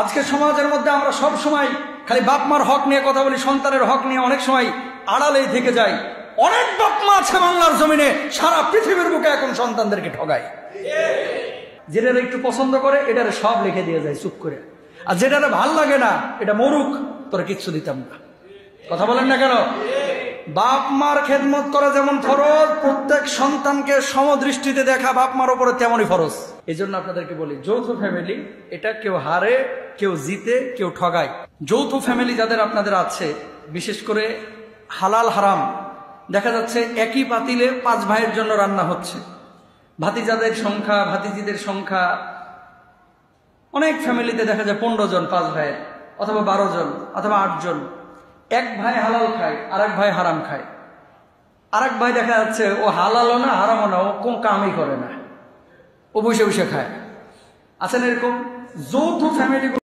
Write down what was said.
আজকে সমাজের মধ্যে আমরা সব সময় খালি বাপ মার হক নিয়ে কথা বলি, সন্তানের হক নিয়ে অনেক সময় আড়ালেই থেকে যাই। অনেক বাপ মা আছে বাংলার জমিনে, সারা পৃথিবীর বুকে এখন সন্তানদেরকে ঠগায়। যেটারে একটু পছন্দ করে এটারে সব লিখে দিয়ে যায় চুপ করে, আর যেটারে ভাল লাগে না এটা মরুক, তোরা কিচ্ছু দিতাম না। কথা বলেন না কেন? বাপ মার খেদমত করা যেমন ফরজ, প্রত্যেক সন্তানকে সমদৃষ্টিতে দেখা বাপ মার উপরে তেমনই ফরজ। এই জন্য আপনাদেরকে বলি, যৌথ ফ্যামিলি এটা কেউ হারে, কেউ জিতে, কেউ ঠগায়। যৌথ ফ্যামিলি যাদের আপনাদের আছে, বিশেষ করে হালাল হারাম দেখা যাচ্ছে একই পাতিলে 5 ভাইয়ের জন্য রান্না হচ্ছে। ভাতিজাদের সংখ্যা, ভাতিজিদের সংখ্যা অনেক ফ্যামিলিতে দেখা যায় 15 জন 5 ভাইয়ের, অথবা 12 জন অথবা 8 জন। এক ভাই হালাল খায়, আরেক ভাই হারাম খায়। আরেক ভাই দেখা যাচ্ছে ও হালালও না হারামও না, ও কোন কামই করে না, ও বসে বসে খায়। আছেন এরকম যৌথ ফ্যামিলি।